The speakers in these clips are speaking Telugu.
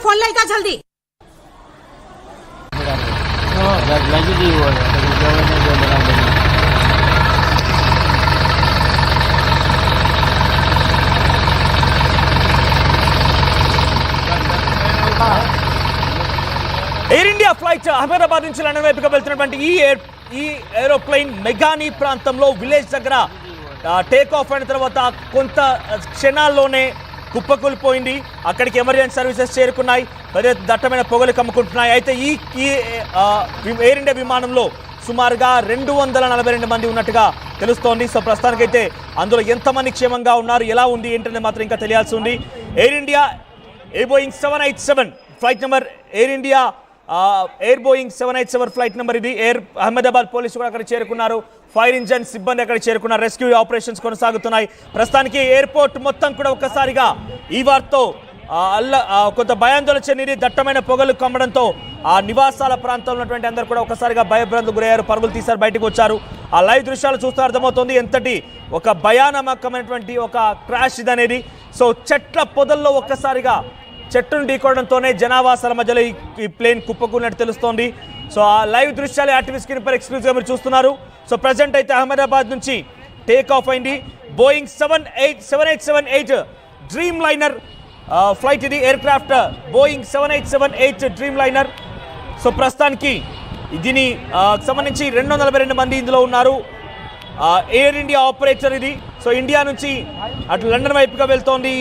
फोन लाएगा जल्दी। ఎయిర్ ఇండియా ఫ్లైట్ అహ్మదాబాద్ నుంచి లండన్ వైపుగా వెళ్తున్నటువంటి ఈ ఏరోప్లేన్ మెగానీ ప్రాంతంలో విలేజ్ దగ్గర టేక్ ఆఫ్ అయిన తర్వాత కొంత క్షణాల్లోనే కుప్పకూలిపోయింది. అక్కడికి ఎమర్జెన్సీ సర్వీసెస్ చేరుకున్నాయి. దట్టమైన పొగలు కమ్ముకుంటున్నాయి. అయితే ఈ ఎయిర్ ఇండియా విమానంలో సుమారుగా 242 మంది ఉన్నట్టుగా తెలుస్తోంది. సో ప్రస్తుతానికైతే అందులో ఎంతమంది క్షేమంగా ఉన్నారు, ఎలా ఉంది ఏంటనేది మాత్రం ఇంకా తెలియాల్సి ఉంది. Air India Boeing 787 flight number, air India Boeing 787 flight number ఇది. అహ్మదాబాద్ పోలీసులు కూడా అక్కడ చేరుకున్నారు. ఫైర్ ఇంజన్ సిబ్బంది అక్కడ చేరుకున్నారు. రెస్క్యూ ఆపరేషన్స్ కొనసాగుతున్నాయి. ప్రస్తుతానికి ఎయిర్పోర్ట్ మొత్తం కూడా ఒక్కసారిగా ఈ వార్తో కొంత భయాందోళన చెందింది. దట్టమైన పొగలు కమ్మడంతో ఆ నివాసాల ప్రాంతంలో ఉన్నటువంటి అందరూ కూడా ఒకసారిగా భయభ్రాంతులకు గురయ్యారు. పరుగులు తీశారు, బయటకు వచ్చారు. ఆ లైవ్ దృశ్యాలు చూస్తే అర్థమవుతోంది ఎంతటి ఒక భయానకమైనటువంటి ఒక క్రాష్ ఇదనేది. సో చెట్ల పొదల్లో ఒక్కసారిగా చెట్టును ఢీకోవడంతోనే జనావాసాల మధ్యలో ఈ ప్లేన్ కుప్పకూలినట్టు తెలుస్తోంది. సో ఆ లైవ్ దృశ్యాలు యాక్టివ్ స్క్రీన్ పై ఎక్స్క్లూజివ్గా మీరు చూస్తున్నారు. సో ప్రజెంట్ అయితే అహ్మదాబాద్ నుంచి టేక్ ఆఫ్ అయింది బోయింగ్ 7878 డ్రీమ్ లైనర్ ఫ్లైట్ ఇది. Air craft Boeing 7878 dream liner. So ప్రస్తుతానికి దీని సంబంధించి 242 మంది ఇందులో ఉన్నారు. ఎయిర్ ఇండియా ఆపరేటర్ ఇది. సో ఇండియా నుంచి అటు లండన్ వైపుగా వెళ్తోంది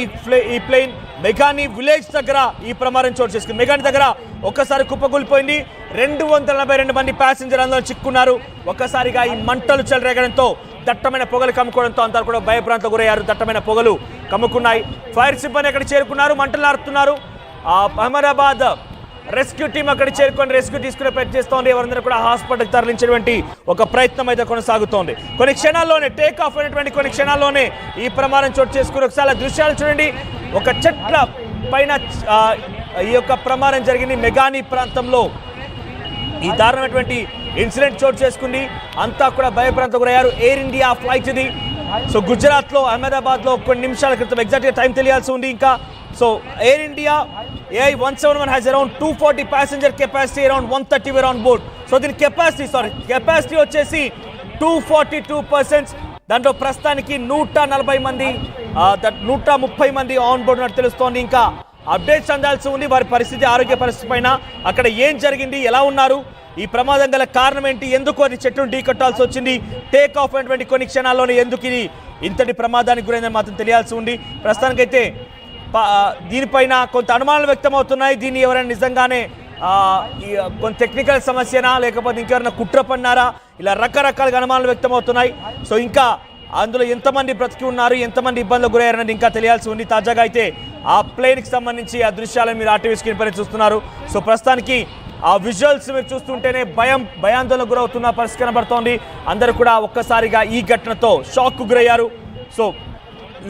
ఈ ప్లేన్. మెగానీ విలేజ్ దగ్గర ఈ ప్రమాదం చోటు చేసుకుంది. మెగానీ దగ్గర ఒక్కసారి కుప్పకూలిపోయింది. 242 మంది ప్యాసింజర్ అందులో చిక్కున్నారు. ఒక్కసారిగా ఈ మంటలు చెలరేగడంతో దట్టమైన పొగలు కమ్ముకోవడంతో అంతా కూడా భయభ్రాంతకు గురయ్యారు. దట్టమైన పొగలు కమ్ముకున్నాయి. ఫైర్ సిబ్బంది అక్కడ చేరుకున్నారు, మంటలు ఆరుతున్నారు. అహ్మదాబాద్ రెస్క్యూ టీం అక్కడ చేరుకొని రెస్క్యూ తీసుకునే ప్రయత్నం చేస్తోంది. ఎవరందరూ కూడా హాస్పిటల్కి తరలించేటువంటి ఒక ప్రయత్నం అయితే కొనసాగుతోంది. కొన్ని క్షణాల్లోనే టేక్ ఆఫ్ అయినటువంటి కొన్ని క్షణాల్లోనే ఈ ప్రమాదం చోటు చేసుకుని ఒకసారి దృశ్యాలు చూడండి. ఒక చెట్ల పైన ఈ యొక్క ప్రమాదం జరిగింది. మెగానీ ప్రాంతంలో ఈ దారుణమైనటువంటి ఇన్సిడెంట్ చోటు చేసుకుంది. అంతా కూడా భయభ్రాంతకు గురయ్యారు. ఎయిర్ ఇండియా ఫ్లైట్ ఇది. సో గుజరాత్లో అహ్మదాబాద్లో కొన్ని నిమిషాల క్రితం ఎగ్జాక్ట్గా టైం తెలియాల్సి ఉంది ఇంకా. So air India AI171 has around 240 passenger capacity, around 130 were on board. So దీని కెపాసిటీ వచ్చేసి 242%. దాంట్లో ప్రస్తుతానికి 140 మంది 130 మంది ఆన్ బోర్డ్ ఉన్నట్టు తెలుస్తోంది. ఇంకా అప్డేట్స్ అందాల్సి ఉంది వారి పరిస్థితి, ఆరోగ్య పరిస్థితి పైన. అక్కడ ఏం జరిగింది, ఎలా ఉన్నారు, ఈ ప్రమాదం గల కారణం ఏంటి, ఎందుకు అది చెట్టును ఢీకొట్టాల్సి వచ్చింది, టేక్ ఆఫ్ అయినటువంటి కొన్ని క్షణాల్లోనే ఎందుకు ఇది ఇంతటి ప్రమాదానికి గురైందని మాత్రం తెలియాల్సి ఉంది. ప్రస్తుతానికైతే దీనిపైన కొంత అనుమానాలు వ్యక్తమవుతున్నాయి. దీన్ని ఎవరైనా నిజంగానే కొంత టెక్నికల్ సమస్యనా లేకపోతే ఇంకెవరైనా కుట్ర పన్నారా, ఇలా రకరకాలుగా అనుమానాలు వ్యక్తమవుతున్నాయి. సో ఇంకా అందులో ఎంతమంది బ్రతికి ఉన్నారు, ఎంతమంది ఇబ్బందులు గురయ్యారనేది ఇంకా తెలియాల్సి ఉంది. తాజాగా అయితే ఆ ప్లేన్కి సంబంధించి ఆ దృశ్యాలను మీరు ఆర్టీవీ స్క్రీన్ పైన చూస్తున్నారు. సో ప్రస్తుతానికి ఆ విజువల్స్ మీరు చూస్తుంటేనే భయాందోళనకు గురవుతున్న పరిస్థితి కనబడుతోంది. అందరూ కూడా ఒక్కసారిగా ఈ ఘటనతో షాక్కు గురయ్యారు. సో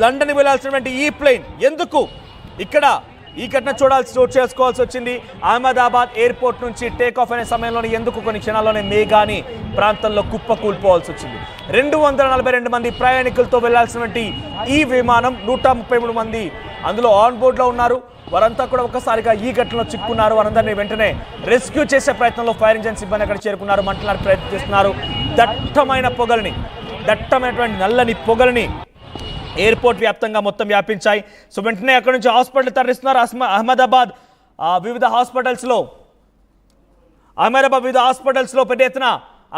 లండన్ వెళ్లాల్సినటువంటి ఈ ప్లేన్ ఎందుకు ఇక్కడ ఈ ఘటన చోటు చేసుకోవాల్సి వచ్చింది? అహ్మదాబాద్ ఎయిర్పోర్ట్ నుంచి టేక్ ఆఫ్ అయిన సమయంలోనే ఎందుకు కొన్ని క్షణాల్లోనే మేఘాని ప్రాంతంలో కుప్పకూలిపోవాల్సి వచ్చింది? 242 మంది ప్రయాణికులతో వెళ్లాల్సినటువంటి ఈ విమానం 133 మంది అందులో ఆన్ బోర్డ్లో ఉన్నారు. వారంతా కూడా ఒక్కసారిగా ఈ ఘటనలో చిక్కున్నారు. వారందరినీ వెంటనే రెస్క్యూ చేసే ప్రయత్నంలో ఫైర్ ఇంజన్ సిబ్బంది అక్కడ చేరుకున్నారు, మంటలాడే ప్రయత్నం చేస్తున్నారు. దట్టమైనటువంటి నల్లని పొగలని ఎయిర్పోర్ట్ వ్యాప్తంగా మొత్తం వ్యాపించాయి. సో వెంటనే అక్కడ నుంచి హాస్పిటల్ తరలిస్తున్నారు. అహ్మదాబాద్ వివిధ హాస్పిటల్స్లో పెద్ద ఎత్తున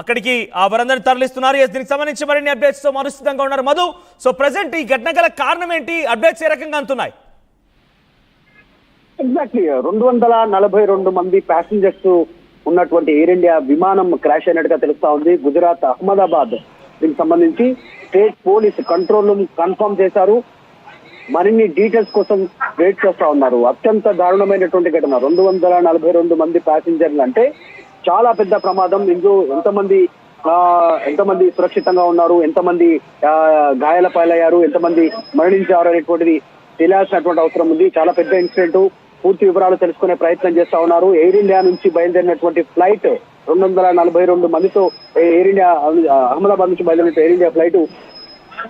అక్కడికి వారందరినీ తరలిస్తున్నారు. దీనికి సంబంధించి మరిన్ని అప్డేట్స్తో మరుస్థితంగా ఉన్నారు మధు. సో ప్రజెంట్ ఈ ఘటన గల కారణం ఏంటి, అప్డేట్స్ ఏ రకంగా అందుతున్నాయి? ఎగ్జాక్ట్లీ 242 మంది ప్యాసింజర్స్ ఉన్నటువంటి ఎయిర్ ఇండియా విమానం క్రాష్ అయినట్టుగా తెలుస్తా ఉంది. గుజరాత్ అహ్మదాబాద్ దీనికి సంబంధించి state police control room confirm చేశారు. మరిన్ని డీటెయిల్స్ కోసం వెయిట్ చేస్తా ఉన్నారు. అత్యంత దారుణమైనటువంటి ఘటన. 242 మంది ప్యాసింజర్లు అంటే చాలా పెద్ద ప్రమాదం. ఇందులో ఎంతమంది సురక్షితంగా ఉన్నారు, ఎంతమంది గాయాల పాలయ్యారు, ఎంతమంది మరణించారు అనేటువంటిది తెలియాల్సినటువంటి అవసరం ఉంది. చాలా పెద్ద ఇన్సిడెంట్. పూర్తి వివరాలు తెలుసుకునే ప్రయత్నం చేస్తా ఉన్నారు. ఎయిర్ ఇండియా నుంచి బయలుదేరినటువంటి ఫ్లైట్ 242 మందితో ఎయిర్ ఇండియా అహ్మదాబాద్ నుంచి బయలుదేరిన ఎయిర్ ఇండియా ఫ్లైట్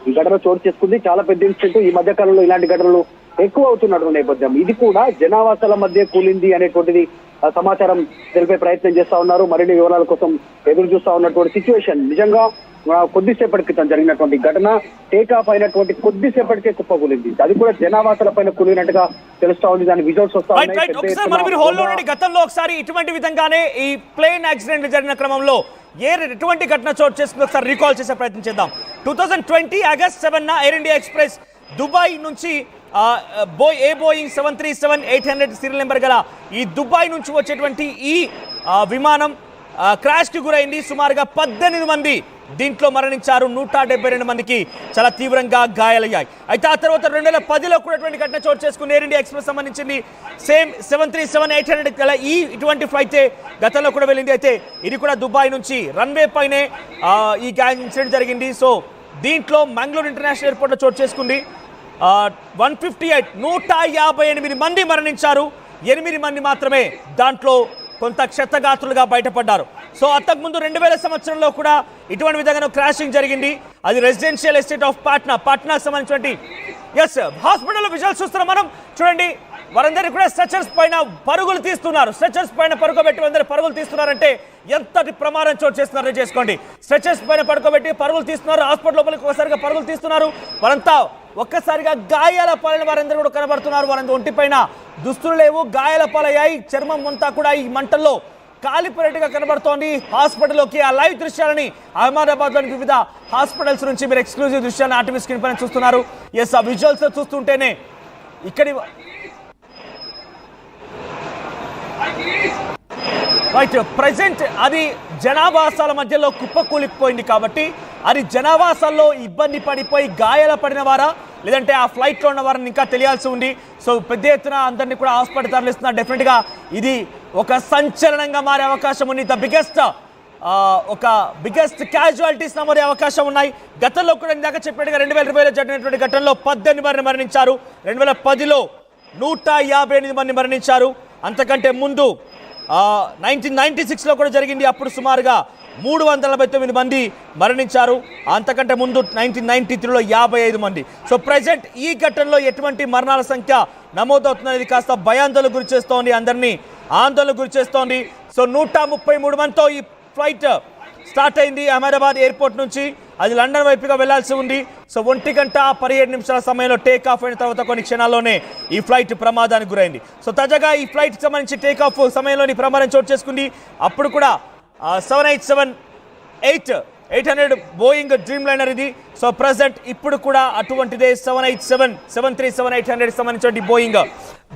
ఈ ఘటన చోటు చేసుకుంది. చాలా పెద్ద ఇన్సిడెంట్. ఈ మధ్య కాలంలో ఇలాంటి ఘటనలు ఎక్కువ అవుతున్నటువంటి నేపథ్యం. ఇది కూడా జనావాసాల మధ్య కూలింది అనేటువంటిది సమాచారం తెలిపే ప్రయత్నం చేస్తా ఉన్నారు. మరిన్ని వివరాల కోసం ఎదురు చూస్తా ఉన్నటువంటి సిచ్యువేషన్. నిజంగా కొద్దిసేపటి క్రితం జరిగినటువంటి ఘటన టేక్ ఆఫ్ అయినటువంటి కొద్దిసేపటికే కుప్పకూలింది. అది కూడా జనావాసాల పైన కూలినట్టుగా తెలుస్తా ఉంది. దాని విజువల్స్ వస్తా ఉన్నాయి. గతంలో ఒకసారి ఇటువంటి విధంగానే ఈ ప్లేన్ యాక్సిడెంట్ జరిగిన క్రమంలో ఎటువంటి ఘటన చోటు చేసుకుంది ఒకసారి రీకాల్ చేసే ప్రయత్నం చేద్దాం. 2020 August 7 air India express Dubai నుంచి బోయింగ్ 737-800 సీరియల్ నెంబర్ గల ఈ దుబాయ్ నుంచి వచ్చేటువంటి ఈ విమానం క్రాష్ కి గురైంది. సుమారుగా 18 మంది దీంట్లో మరణించారు. 172 మందికి చాలా తీవ్రంగా గాయాలయ్యాయి. అయితే ఆ తర్వాత 2010లో కూడా ఘటన చోటు చేసుకుని ఎయిర్ ఇండియా ఎక్స్ప్రెస్ సంబంధించింది సేమ్ 737-800 గల ఇటువంటి ఫ్లైట్ గతంలో కూడా వెళ్ళింది. అయితే ఇది కూడా దుబాయ్ నుంచి రన్వే పైనే ఈ ఇన్సిడెంట్ జరిగింది. సో దీంట్లో మంగళూరు ఇంటర్నేషనల్ ఎయిర్పోర్ట్లో చోటు చేసుకుంది. 158 మంది మరణించారు. 8 మంది మాత్రమే దాంట్లో కొంత క్షతగాత్రులుగా బయటపడ్డారు. సో అంతకుముందు 2000 సంవత్సరంలో కూడా ఇటువంటి విధంగా క్రాషింగ్ జరిగింది. అది రెసిడెన్షియల్ ఎస్టేట్ ఆఫ్ పాట్నాకు సంబంధించినటువంటి హాస్పిటల్ విజువల్స్ చూస్తున్నాం మనం. చూడండి, వారందరూ కూడా స్ట్రెచర్స్ పైన పరుగులు తీస్తున్నారు. స్ట్రెచర్స్ పైన పడుకోబెట్టి అందరూ పరుగులు తీస్తున్నారంటే ఎంతటి ప్రమాదం చోటు చేస్తున్నారో చేసుకోండి. స్ట్రెచర్స్ పైన పడుకోబెట్టి పరుగులు తీస్తున్నారు. హాస్పిటల్ లోపలికి ఒకసారిగా పరుగులు తీస్తున్నారు. వారంతా ఒక్కసారిగా గాయాల పాలైన వారందరూ కూడా కనబడుతున్నారు. వారందరూ ఒంటిపైన దుస్తులు లేవు, గాయాల పాలయ్యాయి. చర్మం అంతా కూడా ఈ మంటల్లో కాలిపోయేట్టుగా కనబడుతోంది. హాస్పిటల్లోకి ఆ లైవ్ దృశ్యాలని అహ్మదాబాద్లోని వివిధ హాస్పిటల్స్ నుంచి మీరు ఎక్స్క్లూజివ్ దృశ్యాలను ఆర్టీవీ స్క్రీన్ పైన చూస్తున్నారు. ఎస్, ఆ విజువల్స్ చూస్తుంటేనే ఇక్కడి ప్రెసెంట్ అది జనావాసాల మధ్యలో కుప్పకూలిపోయింది కాబట్టి అది జనావాసాల్లో ఇబ్బంది పడిపోయి గాయాల పడిన వారా లేదంటే ఆ ఫ్లైట్లో ఉన్న వారిని ఇంకా తెలియాల్సి ఉంది. సో పెద్ద ఎత్తున అందరినీ కూడా హాస్పిటల్ తరలిస్తున్నారు. డెఫినెట్గా ఇది ఒక సంచలనంగా మారే అవకాశం ఉంది. బిగ్గెస్ట్ క్యాజువాలిటీస్ నమోదే అవకాశం ఉన్నాయి. గతంలో కూడా ఇందాక చెప్పినట్టుగా 2020లో జరిగినటువంటి ఘటనలో 18 మంది మరణించారు. 2010లో 158 మంది మరణించారు. అంతకంటే ముందు 1996లో కూడా జరిగింది. అప్పుడు సుమారుగా 349 మంది మరణించారు. అంతకంటే ముందు 1993లో 55 మంది. సో ప్రెసెంట్ ఈ ఘటనలో ఎటువంటి మరణాల సంఖ్య నమోదవుతున్నది కాస్త భయాందోళనకు గురి చేస్తోంది, అందరినీ ఆందోళనకు గురి చేస్తోంది. సో 133 మందితో ఈ ఫ్లైట్ స్టార్ట్ అయింది అహ్మదాబాద్ ఎయిర్పోర్ట్ నుంచి. అది లండన్ వైపుగా వెళ్లాల్సి ఉంది. సో 1:17 సమయంలో టేక్ ఆఫ్ అయిన తర్వాత కొన్ని క్షణాల్లోనే ఈ ఫ్లైట్ ప్రమాదానికి గురైంది. సో తాజాగా ఈ ఫ్లైట్ సంబంధించి టేక్ ఆఫ్ సమయంలోని ప్రమాదం చోటు చేసుకుంది. అప్పుడు కూడా 787-800 బోయింగ్ డ్రీమ్ లైనర్ ఇది. సో ప్రజెంట్ ఇప్పుడు కూడా అటువంటిదే 737-800 సంబంధించిన బోయింగ్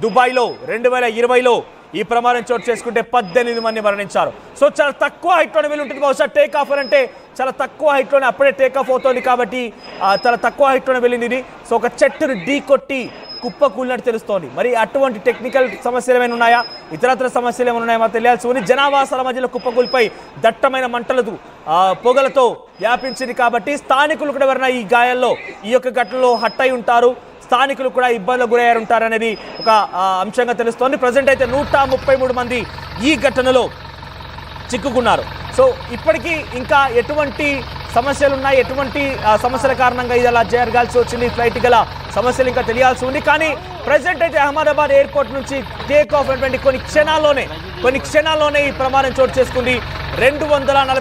దుబాయ్లో 2020లో ఈ ప్రమాదం చోటు చేసుకుంటే 18 మంది మరణించారు. సో చాలా తక్కువ హైట్లోనే వీళ్ళు ఉంటుంది. బహుశా టేక్ ఆఫ్ అంటే చాలా తక్కువ హైట్లోనే అప్పుడే టేక్ ఆఫ్ అవుతుంది కాబట్టి చాలా తక్కువ హైట్లోనే వెళ్ళింది ఇది. సో ఒక చెట్టును ఢీ కొట్టి కుప్ప కూలినట్టు తెలుస్తోంది. మరి అటువంటి టెక్నికల్ సమస్యలు ఏమైనా ఉన్నాయా, ఇతరత్ర సమస్యలు ఏమైనా ఉన్నాయా మాకు తెలియాల్సి ఉంది. జనావాసాల మధ్యలో కుప్పకూలిపై దట్టమైన మంటలతో పొగలతో వ్యాపించింది కాబట్టి స్థానికులు కూడా ఎవరైనా ఈ గాయాల్లో ఈ యొక్క ఘటనలో హట్ అయి ఉంటారు, స్థానికులు కూడా ఇబ్బందులు గురయ్యారు ఉంటారనేది ఒక అంశంగా తెలుస్తోంది. ప్రజెంట్ అయితే 133 మంది ఈ ఘటనలో చిక్కుకున్నారు. సో ఇప్పటికీ ఇంకా ఎటువంటి సమస్యలు ఉన్నాయి, ఎటువంటి సమస్యల కారణంగా ఇది అలా జరగాల్సి వచ్చింది, ఫ్లైట్ గల సమస్యలు ఇంకా తెలియాల్సి ఉంది. కానీ ప్రజెంట్ అయితే అహ్మదాబాద్ ఎయిర్పోర్ట్ నుంచి టేక్ ఆఫ్ అయినటువంటి కొన్ని క్షణాల్లోనే ఈ ప్రమాదం చోటు చేసుకుంది. 240